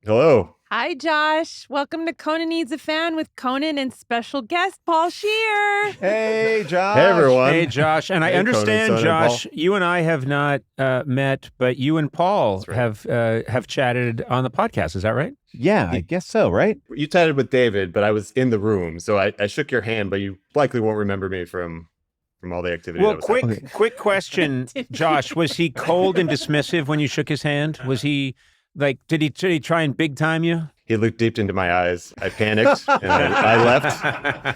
Hello. Hi, Josh. Welcome to Conan Needs a Fan with Conan and special guest Paul Scheer. Hey, Josh. Hey, everyone. Hey, Josh. And I understand, Conan, Sona, Josh, you and I have not met, but you and Paul right. have chatted on the podcast. Is that right? Yeah, I guess so, right? You chatted with David, but I was in the room, so I shook your hand, but you likely won't remember me from all the activity. Well, that was happening. quick question, Josh. Was he cold and dismissive when you shook his hand? Was he like, did he try and big time you? He looked deep into my eyes. I panicked, and I left,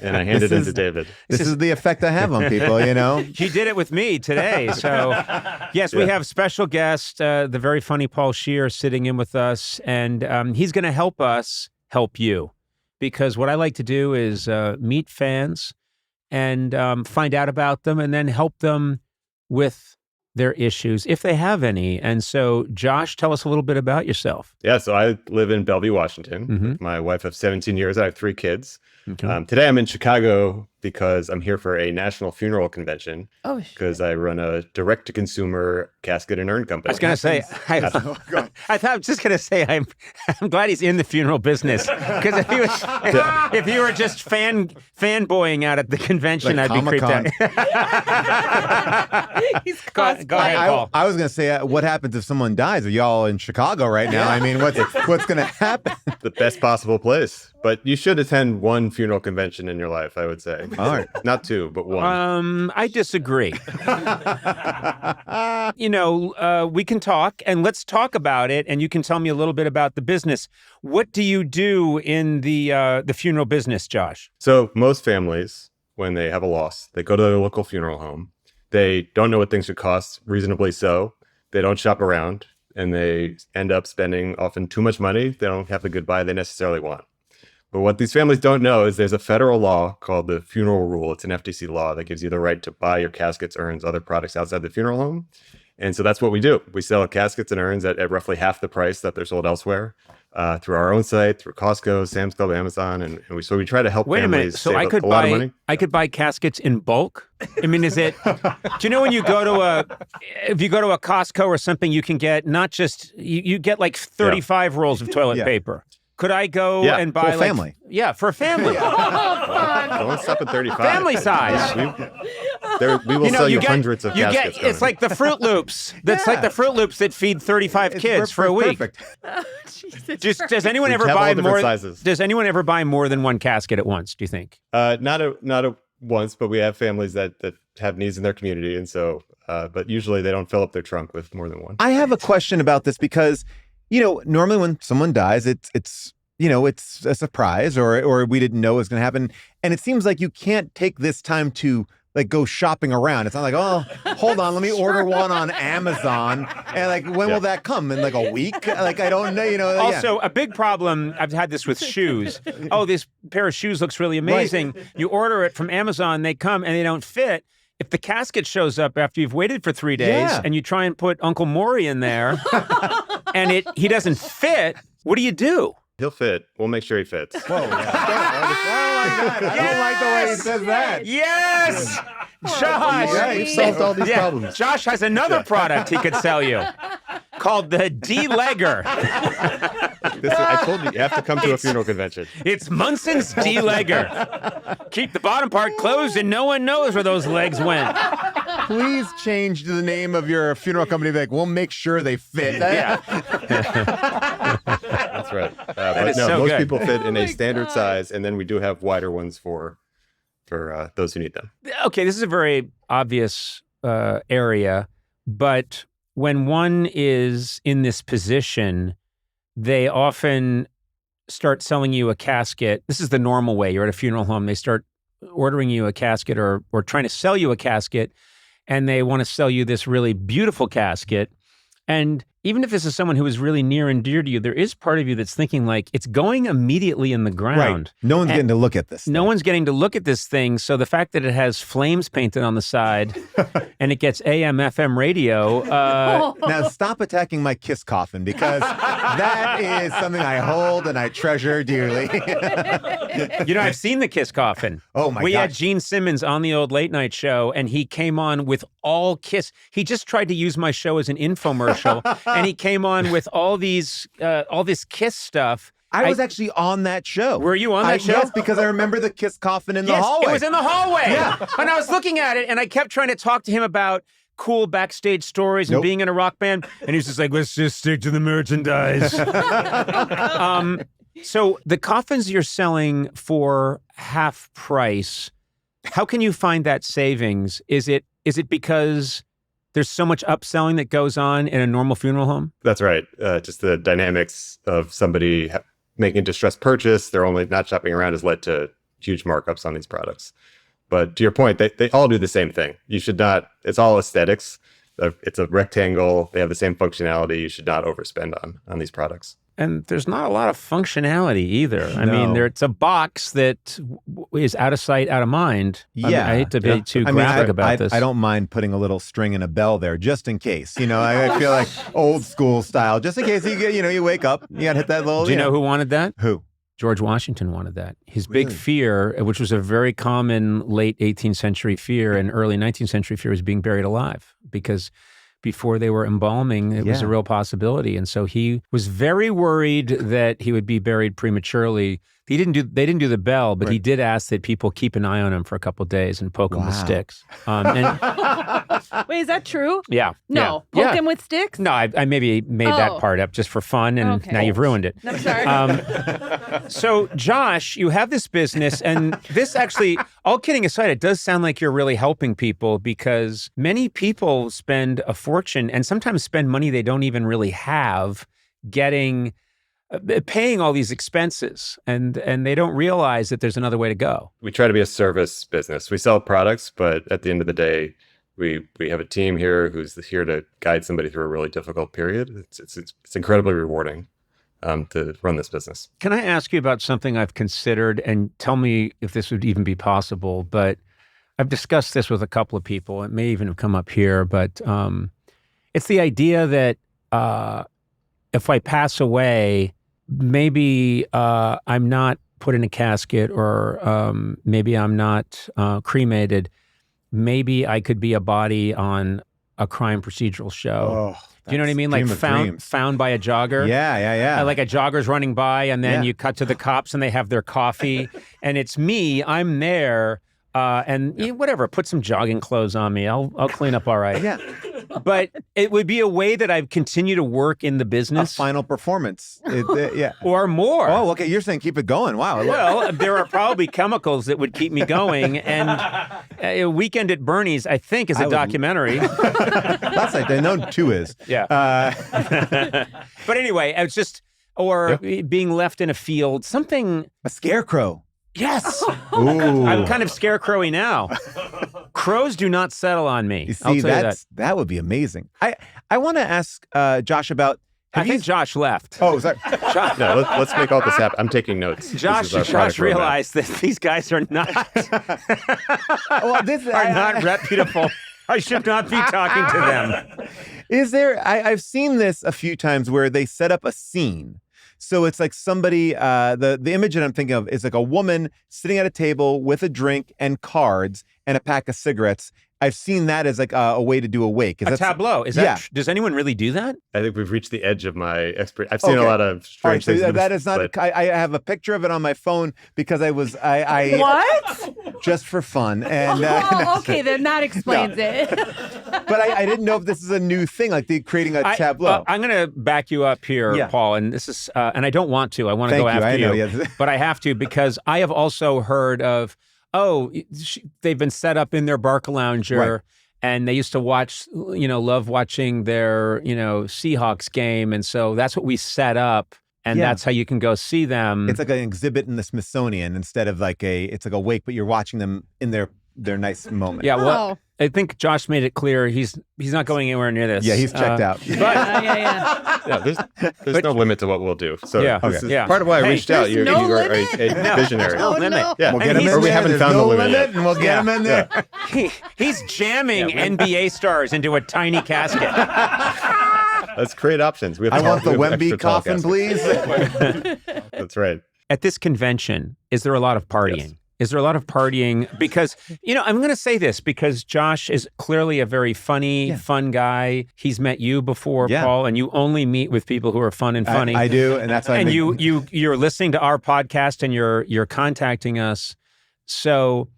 and I handed it to David. This is the effect I have on people, you know? He did it with me today. So, yes, we have special guest, the very funny Paul Scheer, sitting in with us, and he's going to help us help you. Because what I like to do is meet fans and find out about them and then help them with their issues, if they have any. And so, Josh, tell us a little bit about yourself. Yeah, so I live in Bellevue, Washington. With my wife of 17 years. I have 3 kids. Okay. Today I'm in Chicago because I'm here for a national funeral convention. Oh, because I run a direct-to-consumer casket and urn company. I was going to say, I thought I was just going to say, I'm glad he's in the funeral business, because if he were just fanboying out at the convention, Like I'd be creeped out. he's Go ahead, Paul. I was going to say, what happens if someone dies? Are y'all in Chicago right now? I mean, what's going to happen? The best possible place. But you should attend one funeral convention in your life, I would say. All right. Not 2, but 1. I disagree. We can talk, and let's talk about it, and you can tell me a little bit about the business. What do you do in the funeral business, Josh? So most families, when they have a loss, they go to their local funeral home. They don't know what things should cost, reasonably so. They don't shop around, and they end up spending often too much money. They don't have the goodbye they necessarily want. But what these families don't know is there's a federal law called the Funeral Rule. It's an FTC law that gives you the right to buy your caskets, urns, other products outside the funeral home. And so that's what we do. We sell caskets and urns at roughly half the price that they're sold elsewhere, through our own site, through Costco, Sam's Club, Amazon. And we try to help Wait families a minute. So save I could a lot of money. I could buy caskets in bulk? I mean, is it, do you know when you go to if you go to a Costco or something, you can get not just, you get like 35 rolls of toilet paper. Could I go and buy for a family? For a family. Don't stop at 35. Family size. We will sell you hundreds of you caskets. It's like the Fruit Loops. That's like the Fruit Loops that feed 35 kids for a week. Perfect. Does anyone ever have buy all different more? sizes. Does anyone ever buy more than one casket at once? Do you think? Not at once, but we have families that have needs in their community, and so, but usually they don't fill up their trunk with more than one. I have a question about this because, normally when someone dies, it's a surprise or we didn't know it was going to happen. And it seems like you can't take this time to go shopping around. It's not like, oh, hold on, let me order one on Amazon. And when will that come? In a week? I don't know, Also, a big problem, I've had this with shoes. Oh, this pair of shoes looks really amazing. Right. You order it from Amazon, they come and they don't fit. If the casket shows up after you've waited for 3 days and you try and put Uncle Maury in there and he doesn't fit, what do you do? He'll fit. We'll make sure he fits. Whoa, yeah. I don't like the way he says that. Yes! Josh! Yeah, we've solved all these problems. Josh has another product he could sell you called the D-Legger. I told you have to come to a funeral convention. It's Munson's D-Legger. Keep the bottom part closed and no one knows where those legs went. Please change the name of your funeral company. We'll make sure they fit. Yeah. That's right. That is no, so most good. people fit in a standard size, and then we do have wider ones for those who need them. Okay, this is a very obvious area, but when one is in this position, they often start selling you a casket. This is the normal way. You're at a funeral home. They start ordering you a casket or trying to sell you a casket, and they want to sell you this really beautiful casket. And even if this is someone who is really near and dear to you, there is part of you that's thinking it's going immediately in the ground. Right. No one's getting to look at this. No one's getting to look at this thing. So the fact that it has flames painted on the side and it gets AM, FM radio. Now stop attacking my kiss coffin, because that is something I hold and I treasure dearly. I've seen the Kiss coffin. Oh my God. We had Gene Simmons on the old late night show and he came on with all Kiss. He just tried to use my show as an infomercial and he came on with all this Kiss stuff. I was actually on that show. Were you on that show? Yes, because I remember the Kiss coffin in the hallway. It was in the hallway. Yeah. And I was looking at it, and I kept trying to talk to him about cool backstage stories and being in a rock band. And he was just like, let's just stick to the merchandise. So the coffins you're selling for half price, how can you find that savings? Is it because there's so much upselling that goes on in a normal funeral home? That's right. Just the dynamics of somebody making a distressed purchase, they're only not shopping around, has led to huge markups on these products. But to your point, they all do the same thing. You should not, it's all aesthetics. It's a rectangle. They have the same functionality. You should not overspend on these products. And there's not a lot of functionality either. I mean, it's a box that is out of sight, out of mind. Yeah. I hate to be too graphic about this. I don't mind putting a little string and a bell there just in case. I feel like old school style, just in case you wake up, you got to hit that little. Do you know who wanted that? Who? George Washington wanted that. His big fear, which was a very common late 18th century fear and early 19th century fear, was being buried alive, because before they were embalming, it was a real possibility. And so he was very worried that he would be buried prematurely. They didn't do the bell, but he did ask that people keep an eye on him for a couple of days and poke him with sticks. Wait, is that true? Yeah. No. Poke him with sticks? No, I maybe made that part up just for fun, and now you've ruined it. I'm sorry. So, Josh, you have this business, and this actually, all kidding aside, it does sound like you're really helping people, because many people spend a fortune and sometimes spend money they don't even really have paying all these expenses, and they don't realize that there's another way to go. We try to be a service business. We sell products, but at the end of the day, we have a team here who's here to guide somebody through a really difficult period. It's incredibly rewarding to run this business. Can I ask you about something I've considered, and tell me if this would even be possible? But I've discussed this with a couple of people. It may even have come up here, but it's the idea that if I pass away, maybe I'm not put in a casket, or maybe I'm not cremated. Maybe I could be a body on a crime procedural show. Oh, do you know what I mean? Like found by a jogger. Yeah. Like a jogger's running by, and then you cut to the cops and they have their coffee, and it's me. I'm there. Whatever, put some jogging clothes on me. I'll clean up all right. Yeah. But it would be a way that I've continued to work in the business. A final perforence. Or more. Oh, okay. You're saying keep it going. Wow. Well, there are probably chemicals that would keep me going. And Weekend at Bernie's, I think, is a documentary. That's like, I know 2 is. Yeah. But anyway, it's just, being left in a field, something. A scarecrow. Yes. Ooh. I'm kind of scarecrowy now. Crows do not settle on me. You see, I'll tell you that would be amazing. I want to ask Josh about. I think Josh left. Oh, sorry. No, let's make all this happen. I'm taking notes. Josh realized that these guys are not not reputable. I should not be talking to them. Is there? I've seen this a few times where they set up a scene. So it's like somebody, the image that I'm thinking of is like a woman sitting at a table with a drink and cards and a pack of cigarettes. I've seen that as like a way to do a wake. A tableau. Is that? Does anyone really do that? I think we've reached the edge of my expert. I've seen a lot of strange things. That is not. I have a picture of it on my phone because I What? Just for fun. And okay, then that explains it. But I didn't know if this is a new thing, like creating a tableau. I'm going to back you up here, Paul. And this is, and I don't want to. I want to go after you, but I have to, because I have also heard of. They've been set up in their Barcalounger, and they used to watch, love watching their, Seahawks game. And so that's what we set up, and that's how you can go see them. It's like an exhibit in the Smithsonian instead of it's like a wake, but you're watching them in their nice moment. Yeah, well, I think Josh made it clear he's not going anywhere near this. Yeah, he's checked out. There's no limit to what we'll do. So this is part of why I reached out. You're a visionary. No limit. Yeah, we'll get him in there. We haven't found the limit yet. And we'll get him in there. He's jamming NBA stars into a tiny casket. Let's create options. I want the Wemby coffin, please. That's right. At this convention, is there a lot of partying? Yes. Is there a lot of partying? Because, I'm going to say this because Josh is clearly a very funny, fun guy. He's met you before, Paul, and you only meet with people who are fun and funny. I do, and that's why. And you're listening to our podcast and you're contacting us. So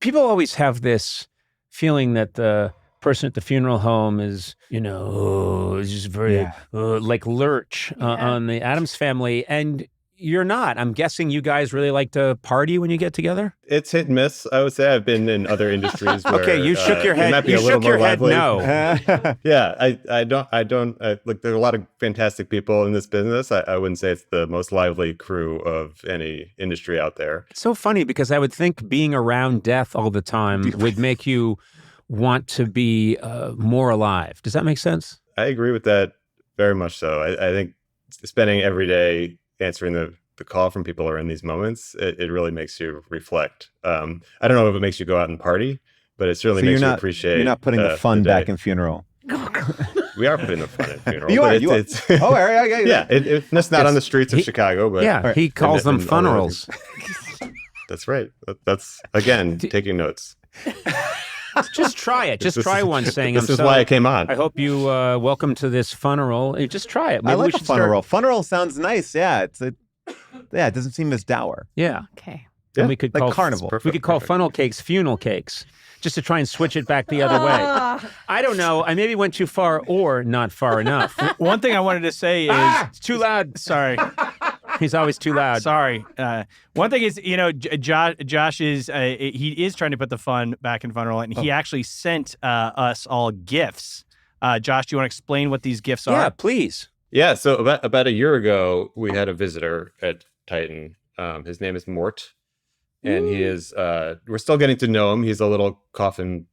people always have this feeling that the person at the funeral home is, is just very like lurch on the Addams Family, and you're not. I'm guessing you guys really like to party when you get together? It's hit and miss, I would say. I've been in other industries where okay, you shook your head. You shook your head no. Yeah, I don't look, there are a lot of fantastic people in this business. I wouldn't say it's the most lively crew of any industry out there. It's so funny because I would think being around death all the time would make you want to be more alive. Does that make sense? I agree with that very much so. I think spending every day answering the call from people who are in these moments, it really makes you reflect. I don't know if it makes you go out and party, but it certainly makes you appreciate. You're not putting the fun back in funeral. We are putting the fun in funeral. You are. Yeah, it's not on the streets of Chicago, but he calls them funerals. That's right. That's again taking notes. Just try it. Just try one saying, this is why I came on. I hope you welcome to this funeral. Just try it. Maybe I like a funeral. Funeral sounds nice. Yeah, it doesn't seem as dour. Yeah. Okay. And we could like call carnival. We could call funnel cakes funeral cakes, just to try and switch it back the other way. I don't know. I maybe went too far or not far enough. One thing I wanted to say is it's too loud. Sorry. He's always too loud. Sorry. One thing is, Josh is he is trying to put the fun back in funeral, and he actually sent us all gifts. Josh, do you want to explain what these gifts are? Yeah, please. Yeah. So about a year ago, we had a visitor at Titan. His name is Mort, and he is. We're still getting to know him. He's a little coffin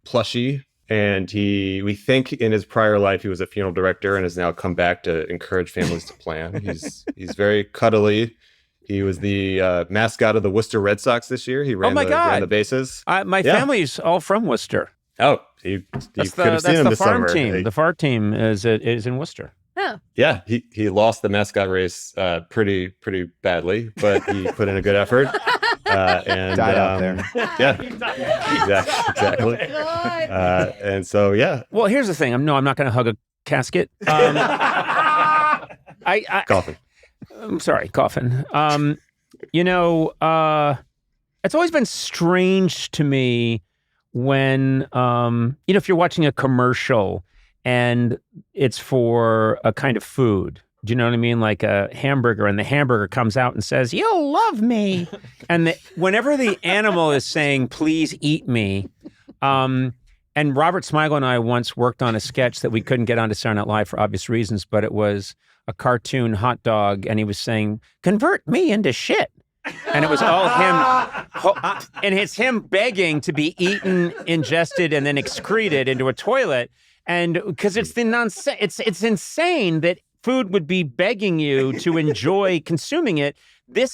plushie. And we think in his prior life, he was a funeral director and has now come back to encourage families to plan. He's very cuddly. He was the mascot of the Worcester Red Sox this year. He ran the bases. My family's all from Worcester. Oh, you could have seen him this farm summer. Team. The farm team is in Worcester. Oh. Yeah, he lost the mascot race pretty badly, but he put in a good effort. And died out there. Yeah, exactly. And so, yeah. Well, here's the thing. I'm not going to hug a casket. Coffin. I'm sorry, coffin. It's always been strange to me when, if you're watching a commercial and it's for a kind of food. Do you know what I mean? Like a hamburger, and the hamburger comes out and says, "You'll love me." And whenever the animal is saying, "Please eat me," and Robert Smigel and I once worked on a sketch that we couldn't get onto Saturday Night Live for obvious reasons, but it was a cartoon hot dog, and he was saying, "Convert me into shit." And it was all him, and it's him begging to be eaten, ingested, and then excreted into a toilet. And because it's it's insane that food would be begging you to enjoy consuming it.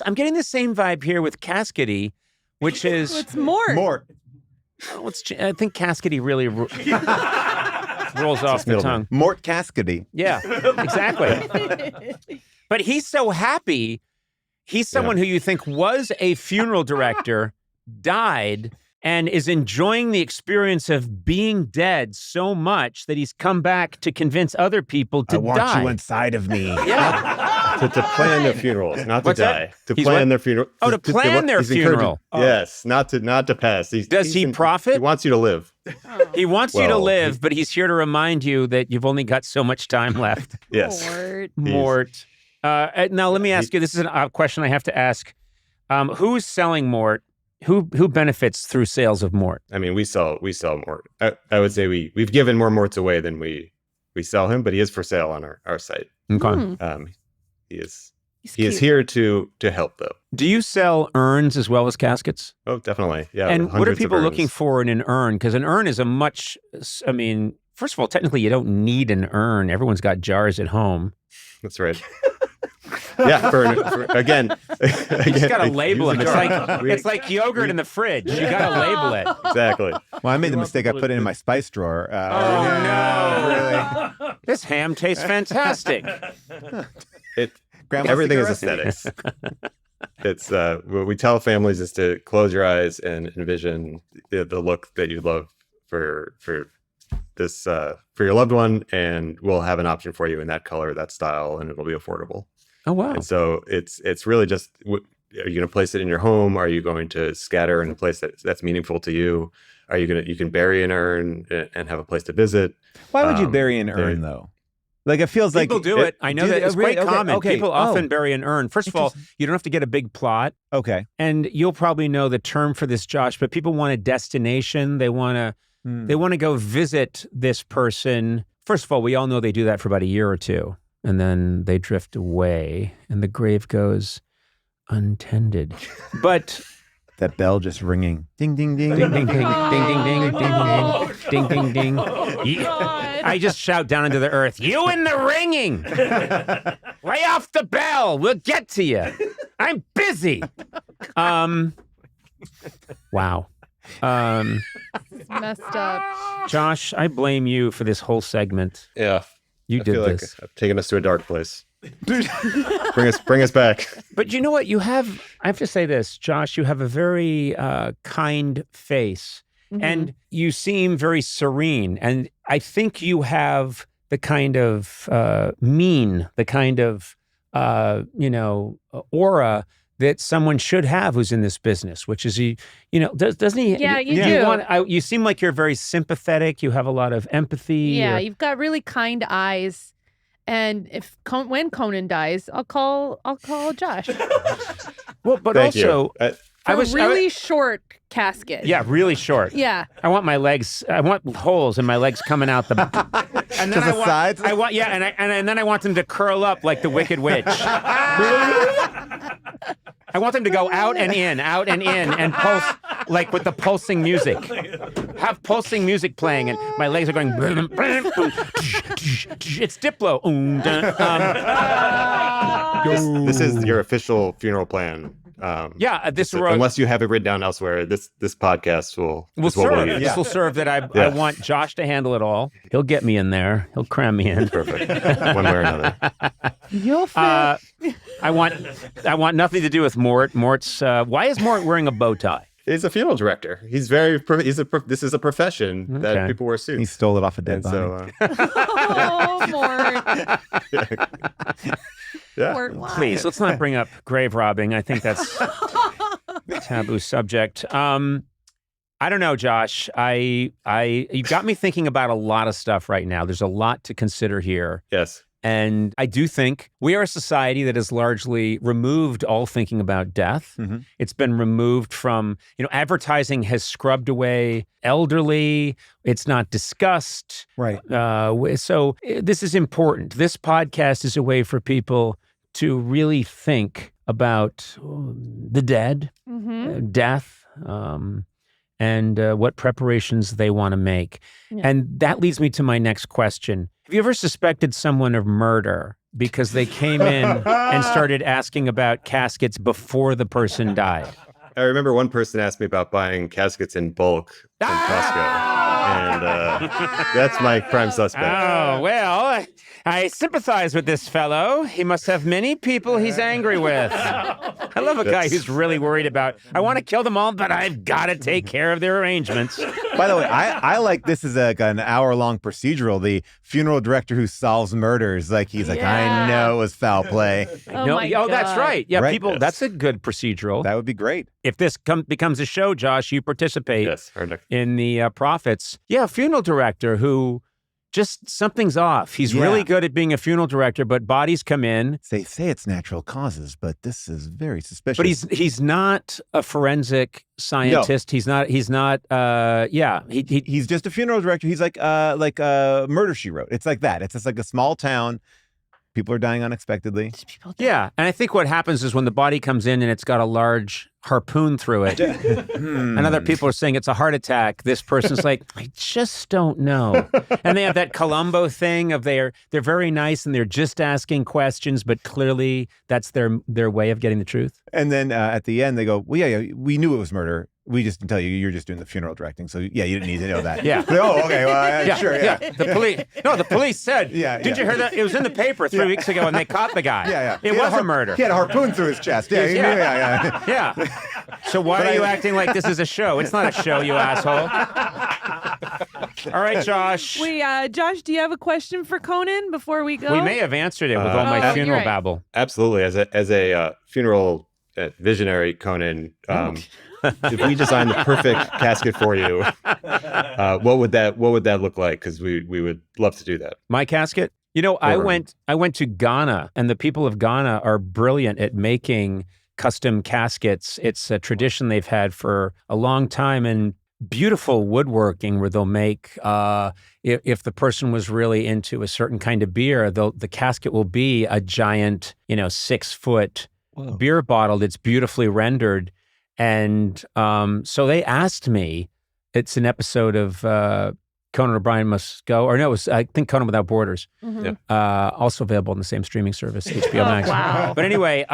I'm getting the same vibe here with Caskety, which is... It's Mort. I think Caskety really rolls off the tongue. Mort Caskety. Yeah, exactly. But he's so happy. He's someone who you think was a funeral director, died, and is enjoying the experience of being dead so much that he's come back to convince other people to die. I want you inside of me. Yeah. to plan their funerals, not to die. To plan their funeral. Oh, to plan their funeral. Yes, not to pass. Does he profit? He wants you to live. He wants you to live, but he's here to remind you that you've only got so much time left. Yes. Mort. Now, let me ask you, this is a question I have to ask. Who's selling Mort? Who benefits through sales of Mort? I mean, we sell Mort. I would say we've given more Morts away than we sell him, but he is for sale on our site. Okay. He is here to help, though. Do you sell urns as well as caskets? Oh, definitely. Yeah. And what are people looking for in an urn? Because an urn is first of all, technically you don't need an urn. Everyone's got jars at home. That's right. Yeah, again, you just gotta label them. It's like yogurt in the fridge. You gotta label it. Exactly. Well, I made the mistake. I put it in my spice drawer. No! Really. This ham tastes fantastic. Everything is aesthetics. it's what we tell families is to close your eyes and envision the look that you love for this for your loved one, and we'll have an option for you in that color, that style, and it'll be affordable. Oh, wow. And so it's really just, are you going to place it in your home? Are you going to scatter in a place that's meaningful to you? Are you you can bury an urn and have a place to visit? Why would you bury an urn though? Like it feels People like do it. I know that it's quite common. Okay. People often bury an urn. First of all, you don't have to get a big plot. Okay. And you'll probably know the term for this, Josh, but people want a destination. They want to go visit this person. First of all, we all know they do that for about a year or two, and then they drift away, and the grave goes untended. But that bell just ringing. Ding, ding, ding. ding, ding, ding, ding, ding, ding, ding, ding, ding, ding, ding. I just shout down into the earth, you in the ringing. Lay off the bell. We'll get to you. I'm busy. Wow. Messed up. Josh, I blame you for this whole segment. Yeah. You I did feel this. like I've taken us to a dark place. Bring us back. But you know what? I have to say this, Josh, you have a very kind face. Mm-hmm. And you seem very serene. And I think you have the kind of the kind of, aura that someone should have who's in this business, which is, doesn't he? Yeah, you do. You seem like you're very sympathetic. You have a lot of empathy. Yeah, you've got really kind eyes. And when Conan dies, I'll call Josh. Well, but Thank also... you. I was short casket. Yeah, really short. Yeah. I want my legs. I want holes in my legs coming out the. And then sides. I want and then I want them to curl up like the Wicked Witch. I want them to go out and in, and pulse like with the pulsing music. Have pulsing music playing, and my legs are going. It's Diplo. This is your official funeral plan. Unless you have it written down elsewhere, this podcast will serve. use. This will serve that I want Josh to handle it all. He'll get me in there. He'll cram me in. Perfect. One way or another. You'll fit. I want nothing to do with Mort. Mort's. Why is Mort wearing a bow tie? He's a funeral director. This is a profession that people wear suits. He stole it off a dead body. So, Oh, Mort. yeah. Mort, why? Please, let's not bring up grave robbing. I think that's a taboo subject. I don't know, Josh. You got me thinking about a lot of stuff right now. There's a lot to consider here. Yes. And I do think we are a society that has largely removed all thinking about death. Mm-hmm. It's been removed from, advertising has scrubbed away elderly. It's not discussed. Right. So this is important. This podcast is a way for people to really think about the dead, death, and what preparations they want to make. Yeah. And that leads me to my next question. Have you ever suspected someone of murder because they came in and started asking about caskets before the person died? I remember one person asked me about buying caskets in bulk from Costco, and that's my prime suspect. Oh, well, I sympathize with this fellow. He must have many people he's angry with. I love a guy who's really worried about, I want to kill them all, but I've got to take care of their arrangements. By the way, I like this is an hour-long procedural. The funeral director who solves murders, he's like, I know it was foul play. Oh, that's right. Yeah, Right. people. Yes. That's a good procedural. That would be great. If this becomes a show, Josh, you participate Yes. in the profits. Yeah, funeral director who just something's off. He's really good at being a funeral director, but bodies come in. They say it's natural causes, but this is very suspicious. But he's not a forensic scientist. No. He's not. He's just a funeral director. He's like Murder, She Wrote. It's like that. It's just like a small town. People are dying unexpectedly. Yeah, and I think what happens is when the body comes in and it's got a large harpoon through it, and other people are saying it's a heart attack, this person's like, I just don't know. And they have that Columbo thing of they're very nice and they're just asking questions, but clearly that's their way of getting the truth. And then at the end they go, well, yeah, we knew it was murder. We just can tell you you're just doing the funeral directing. So yeah, you didn't need to know that. Yeah. Oh, okay. Well, sure. Yeah. The police said. Yeah. Did you hear that? It was in the paper 3 weeks ago, and they caught the guy. Yeah. It was a murder. He had a harpoon through his chest. Yeah. Yeah. So why are you acting like this is a show? It's not a show, you asshole. All right, Josh. Wait, Josh, do you have a question for Conan before we go? We may have answered it with all my funeral you're right. babble. Absolutely. As a funeral visionary, Conan, if we designed the perfect casket for you, what would that look like? Because we would love to do that. My casket? You know, I went to Ghana, and the people of Ghana are brilliant at making custom caskets. It's a tradition they've had for a long time, and beautiful woodworking where they'll make, if the person was really into a certain kind of beer, the casket will be a giant, 6-foot beer bottle that's beautifully rendered. And so they asked me, it's an episode of Conan O'Brien Must Go, or no, it was, I think, Conan Without Borders, also available on the same streaming service, HBO Max. Wow. But anyway,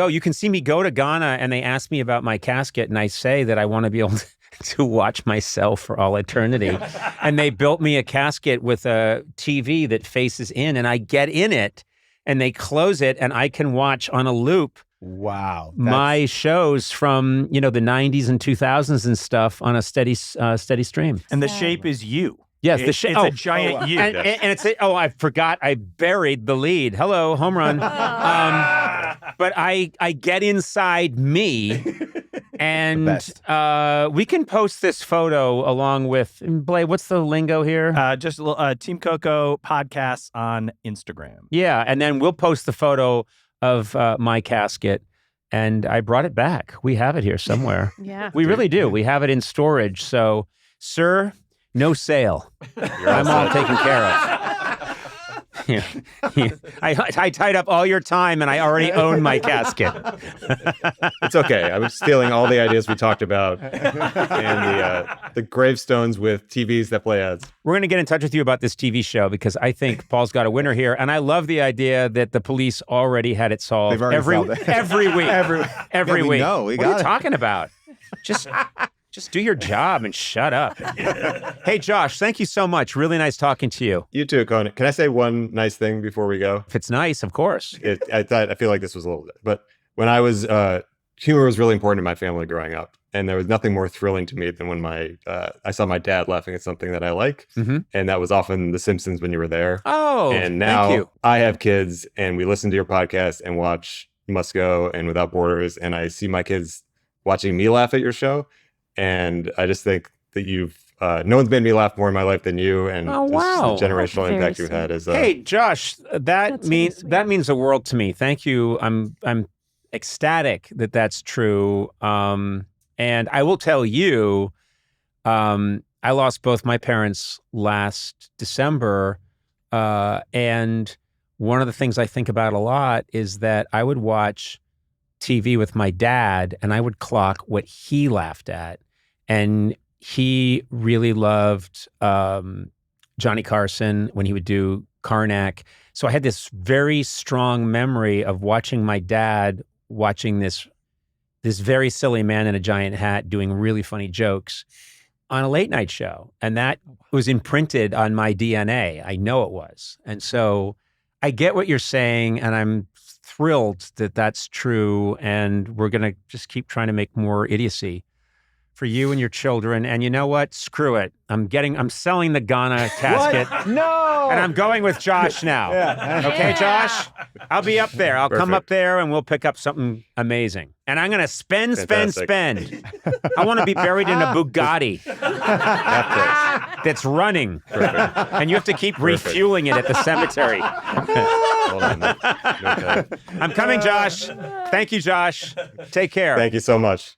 you can see me go to Ghana, and they ask me about my casket, and I say that I want to be able to watch myself for all eternity. And they built me a casket with a TV that faces in, and I get in it, and they close it, and I can watch on a loop my shows from, the 90s and 2000s and stuff on a steady stream. And the shape is you. Yes, it's a giant you. And it's I forgot I buried the lead. Hello, home run. But I get inside me, and we can post this photo along with Blade. What's the lingo here? Just a little, Team Coco podcasts on Instagram. Yeah, and then we'll post the photo of my casket, and I brought it back. We have it here somewhere. Yeah, we really do. We have it in storage. So, sir, no sale. I'm all taken care of. Yeah. I tied up all your time, and I already own my casket. It's okay. I was stealing all the ideas we talked about, and the gravestones with TVs that play ads. We're going to get in touch with you about this TV show, because I think Paul's got a winner here, and I love the idea that the police already had it solved. They've already solved it. Every week. Every week. Know. What are you talking about? Just do your job and shut up. Hey, Josh, thank you so much. Really nice talking to you. You too, Conan. Can I say one nice thing before we go? If it's nice, of course. I feel like this was a little bit, but when I was, humor was really important in my family growing up. And there was nothing more thrilling to me than when I saw my dad laughing at something that I like. Mm-hmm. And that was often The Simpsons when you were there. Oh, and now thank you. I have kids, and we listen to your podcast and watch Must Go and Without Borders. And I see my kids watching me laugh at your show. And I just think that no one's made me laugh more in my life than you, and the generational impact you've had. Hey, Josh, that means the world to me. Thank you. I'm ecstatic that that's true. And I will tell you, I lost both my parents last December, and one of the things I think about a lot is that I would watch TV with my dad, and I would clock what he laughed at. And he really loved Johnny Carson when he would do Karnak. So I had this very strong memory of watching my dad watching this very silly man in a giant hat doing really funny jokes on a late night show. And that was imprinted on my DNA. I know it was. And so I get what you're saying, and I'm thrilled that that's true, and we're going to just keep trying to make more idiocy for you and your children. And you know what? Screw it. I'm selling the Ghana casket. What? No! And I'm going with Josh now. Yeah. Okay, Josh? I'll be up there. I'll come Perfect. up there, and we'll pick up something amazing. And I'm going to spend. I want to be buried in a Bugatti that's running. Perfect. And you have to keep refueling it at the cemetery. Hold on. Okay. I'm coming, Josh. Thank you, Josh. Take care. Thank you so much.